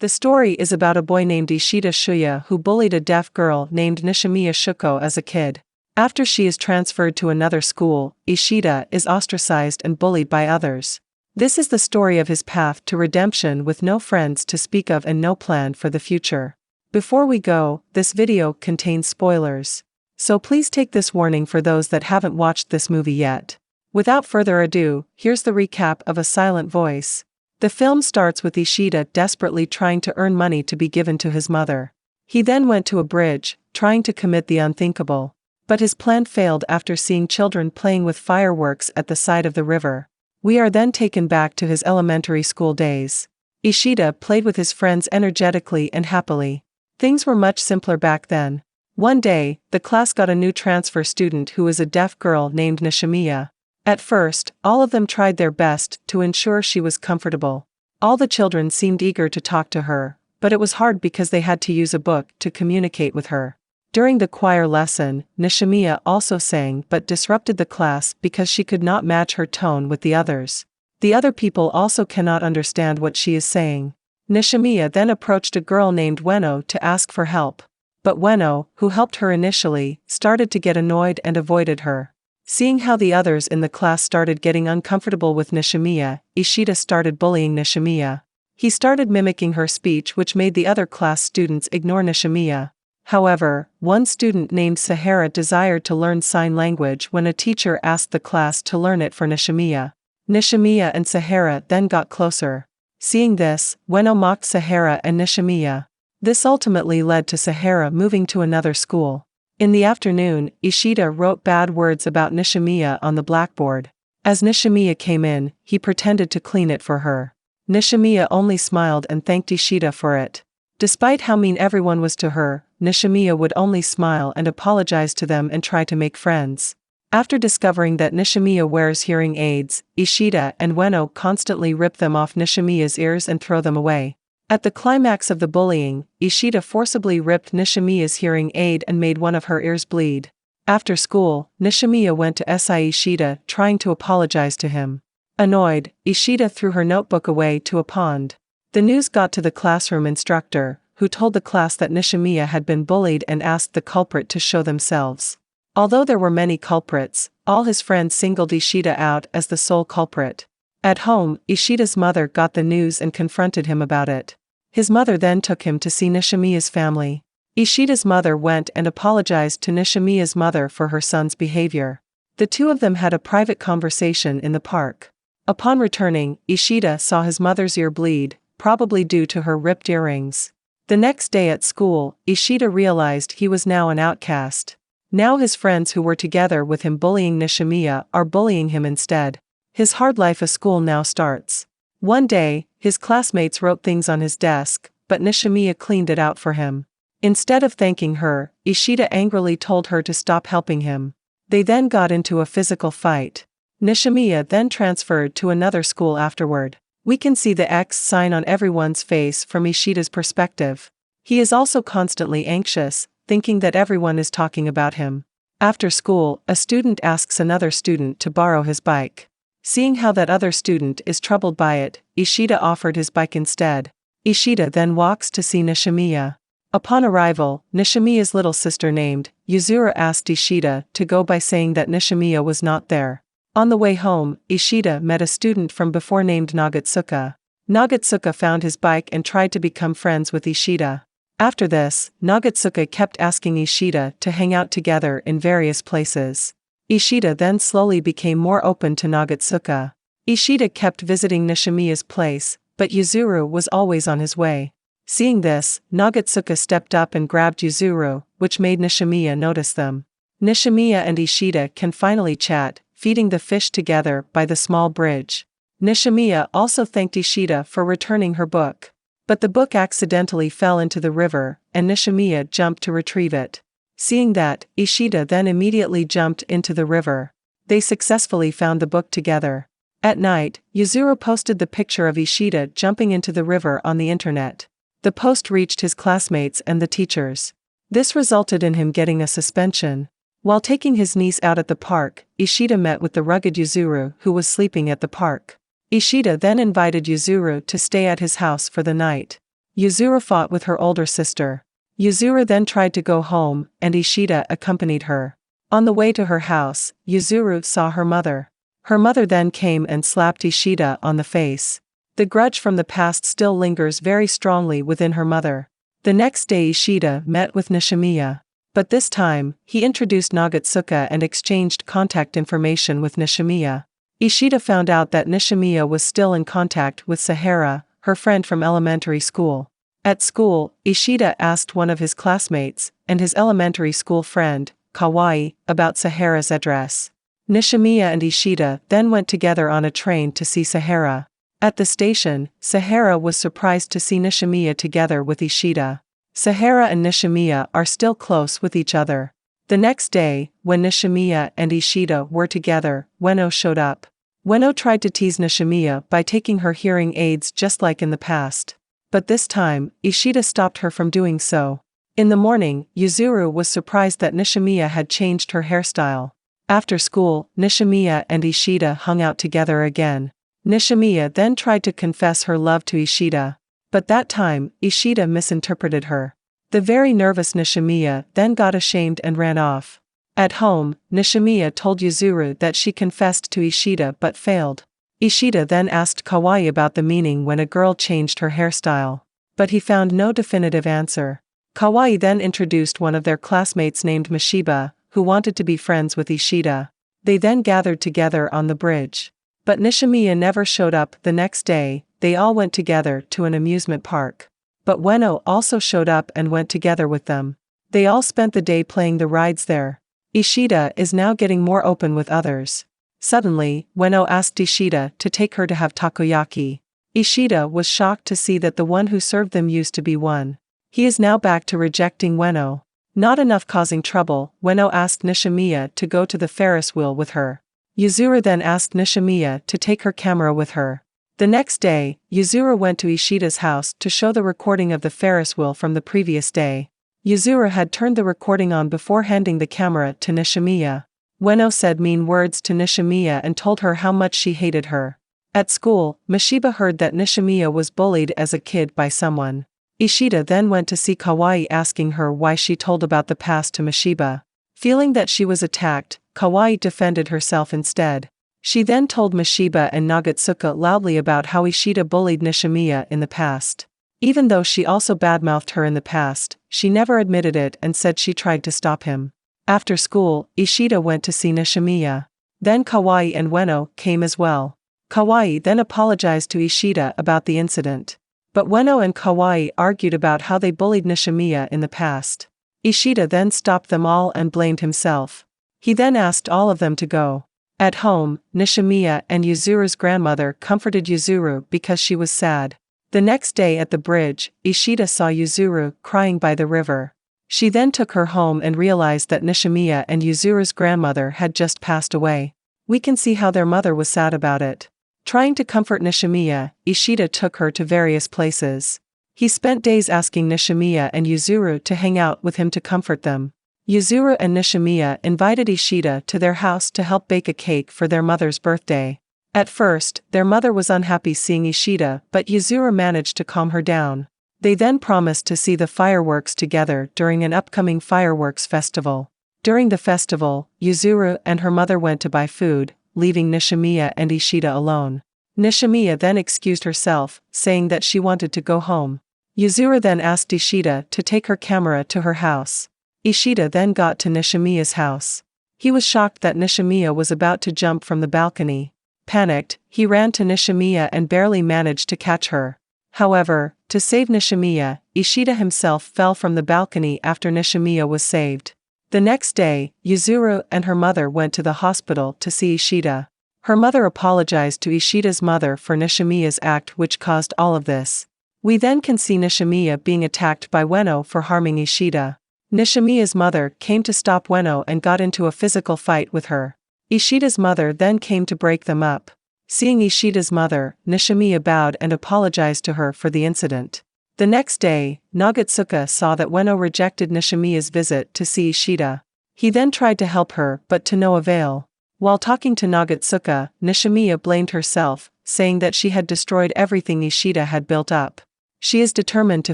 The story is about a boy named Ishida Shuya who bullied a deaf girl named Nishimiya Shuko as a kid. After she is transferred to another school, Ishida is ostracized and bullied by others. This is the story of his path to redemption with no friends to speak of and no plan for the future. Before we go, this video contains spoilers. So please take this warning for those that haven't watched this movie yet. Without further ado, here's the recap of A Silent Voice. The film starts with Ishida desperately trying to earn money to be given to his mother. He then went to a bridge, trying to commit the unthinkable. But his plan failed after seeing children playing with fireworks at the side of the river. We are then taken back to his elementary school days. Ishida played with his friends energetically and happily. Things were much simpler back then. One day, the class got a new transfer student who was a deaf girl named Nishimiya. At first, all of them tried their best to ensure she was comfortable. All the children seemed eager to talk to her, but it was hard because they had to use a book to communicate with her. During the choir lesson, Nishimiya also sang but disrupted the class because she could not match her tone with the others. The other people also cannot understand what she is saying. Nishimiya then approached a girl named Ueno to ask for help. But Ueno, who helped her initially, started to get annoyed and avoided her. Seeing how the others in the class started getting uncomfortable with Nishimiya, Ishida started bullying Nishimiya. He started mimicking her speech, which made the other class students ignore Nishimiya. However, one student named Sahara desired to learn sign language when a teacher asked the class to learn it for Nishimiya. Nishimiya and Sahara then got closer. Seeing this, Ueno mocked Sahara and Nishimiya. This ultimately led to Sahara moving to another school. In the afternoon, Ishida wrote bad words about Nishimiya on the blackboard. As Nishimiya came in, he pretended to clean it for her. Nishimiya only smiled and thanked Ishida for it. Despite how mean everyone was to her, Nishimiya would only smile and apologize to them and try to make friends. After discovering that Nishimiya wears hearing aids, Ishida and Ueno constantly rip them off Nishimiya's ears and throw them away. At the climax of the bullying, Ishida forcibly ripped Nishimiya's hearing aid and made one of her ears bleed. After school, Nishimiya went to see Ishida, trying to apologize to him. Annoyed, Ishida threw her notebook away to a pond. The news got to the classroom instructor, who told the class that Nishimiya had been bullied and asked the culprit to show themselves. Although there were many culprits, all his friends singled Ishida out as the sole culprit. At home, Ishida's mother got the news and confronted him about it. His mother then took him to see Nishimiya's family. Ishida's mother went and apologized to Nishimiya's mother for her son's behavior. The two of them had a private conversation in the park. Upon returning, Ishida saw his mother's ear bleed, probably due to her ripped earrings. The next day at school, Ishida realized he was now an outcast. Now his friends who were together with him bullying Nishimiya are bullying him instead. His hard life at school now starts. One day, his classmates wrote things on his desk, but Nishimiya cleaned it out for him. Instead of thanking her, Ishida angrily told her to stop helping him. They then got into a physical fight. Nishimiya then transferred to another school afterward. We can see the X sign on everyone's face from Ishida's perspective. He is also constantly anxious, thinking that everyone is talking about him. After school, a student asks another student to borrow his bike. Seeing how that other student is troubled by it, Ishida offered his bike instead. Ishida then walks to see Nishimiya. Upon arrival, Nishimiya's little sister named Yuzuru asked Ishida to go by saying that Nishimiya was not there. On the way home, Ishida met a student from before named Nagatsuka. Nagatsuka found his bike and tried to become friends with Ishida. After this, Nagatsuka kept asking Ishida to hang out together in various places. Ishida then slowly became more open to Nagatsuka. Ishida kept visiting Nishimiya's place, but Yuzuru was always on his way. Seeing this, Nagatsuka stepped up and grabbed Yuzuru, which made Nishimiya notice them. Nishimiya and Ishida can finally chat, feeding the fish together by the small bridge. Nishimiya also thanked Ishida for returning her book. But the book accidentally fell into the river, and Nishimiya jumped to retrieve it. Seeing that, Ishida then immediately jumped into the river. They successfully found the book together. At night, Yuzuru posted the picture of Ishida jumping into the river on the internet. The post reached his classmates and the teachers. This resulted in him getting a suspension. While taking his niece out at the park, Ishida met with the rugged Yuzuru who was sleeping at the park. Ishida then invited Yuzuru to stay at his house for the night. Yuzuru fought with her older sister. Yuzuru then tried to go home, and Ishida accompanied her. On the way to her house, Yuzuru saw her mother. Her mother then came and slapped Ishida on the face. The grudge from the past still lingers very strongly within her mother. The next day Ishida met with Nishimiya. But this time, he introduced Nagatsuka and exchanged contact information with Nishimiya. Ishida found out that Nishimiya was still in contact with Sahara, her friend from elementary school. At school, Ishida asked one of his classmates, and his elementary school friend, Kawaii, about Sahara's address. Nishimiya and Ishida then went together on a train to see Sahara. At the station, Sahara was surprised to see Nishimiya together with Ishida. Sahara and Nishimiya are still close with each other. The next day, when Nishimiya and Ishida were together, Ueno showed up. Ueno tried to tease Nishimiya by taking her hearing aids just like in the past. But this time, Ishida stopped her from doing so. In the morning, Yuzuru was surprised that Nishimiya had changed her hairstyle. After school, Nishimiya and Ishida hung out together again. Nishimiya then tried to confess her love to Ishida. But that time, Ishida misinterpreted her. The very nervous Nishimiya then got ashamed and ran off. At home, Nishimiya told Yuzuru that she confessed to Ishida but failed. Ishida then asked Kawaii about the meaning when a girl changed her hairstyle. But he found no definitive answer. Kawaii then introduced one of their classmates named Mishiba, who wanted to be friends with Ishida. They then gathered together on the bridge. But Nishimiya never showed up. The next day, they all went together to an amusement park. But Ueno also showed up and went together with them. They all spent the day playing the rides there. Ishida is now getting more open with others. Suddenly, Ueno asked Ishida to take her to have takoyaki. Ishida was shocked to see that the one who served them used to be one. He is now back to rejecting Ueno. Not enough causing trouble, Ueno asked Nishimiya to go to the Ferris wheel with her. Yuzuru then asked Nishimiya to take her camera with her. The next day, Yuzuru went to Ishida's house to show the recording of the Ferris wheel from the previous day. Yuzuru had turned the recording on before handing the camera to Nishimiya. Ueno said mean words to Nishimiya and told her how much she hated her. At school, Mishiba heard that Nishimiya was bullied as a kid by someone. Ishida then went to see Kawaii asking her why she told about the past to Mishiba. Feeling that she was attacked, Kawaii defended herself instead. She then told Mishiba and Nagatsuka loudly about how Ishida bullied Nishimiya in the past. Even though she also badmouthed her in the past, she never admitted it and said she tried to stop him. After school, Ishida went to see Nishimiya. Then Kawaii and Ueno came as well. Kawaii then apologized to Ishida about the incident. But Ueno and Kawaii argued about how they bullied Nishimiya in the past. Ishida then stopped them all and blamed himself. He then asked all of them to go. At home, Nishimiya and Yuzuru's grandmother comforted Yuzuru because she was sad. The next day at the bridge, Ishida saw Yuzuru crying by the river. She then took her home and realized that Nishimiya and Yuzuru's grandmother had just passed away. We can see how their mother was sad about it. Trying to comfort Nishimiya, Ishida took her to various places. He spent days asking Nishimiya and Yuzuru to hang out with him to comfort them. Yuzuru and Nishimiya invited Ishida to their house to help bake a cake for their mother's birthday. At first, their mother was unhappy seeing Ishida, but Yuzuru managed to calm her down. They then promised to see the fireworks together during an upcoming fireworks festival. During the festival, Yuzuru and her mother went to buy food, leaving Nishimiya and Ishida alone. Nishimiya then excused herself, saying that she wanted to go home. Yuzuru then asked Ishida to take her camera to her house. Ishida then got to Nishimiya's house. He was shocked that Nishimiya was about to jump from the balcony. Panicked, he ran to Nishimiya and barely managed to catch her. However, to save Nishimiya, Ishida himself fell from the balcony after Nishimiya was saved. The next day, Yuzuru and her mother went to the hospital to see Ishida. Her mother apologized to Ishida's mother for Nishimiya's act which caused all of this. We then can see Nishimiya being attacked by Ueno for harming Ishida. Nishimiya's mother came to stop Ueno and got into a physical fight with her. Ishida's mother then came to break them up. Seeing Ishida's mother, Nishimiya bowed and apologized to her for the incident. The next day, Nagatsuka saw that Ueno rejected Nishimiya's visit to see Ishida. He then tried to help her but to no avail. While talking to Nagatsuka, Nishimiya blamed herself, saying that she had destroyed everything Ishida had built up. She is determined to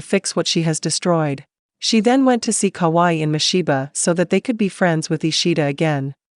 fix what she has destroyed. She then went to see Kawaii in Mishiba so that they could be friends with Ishida again.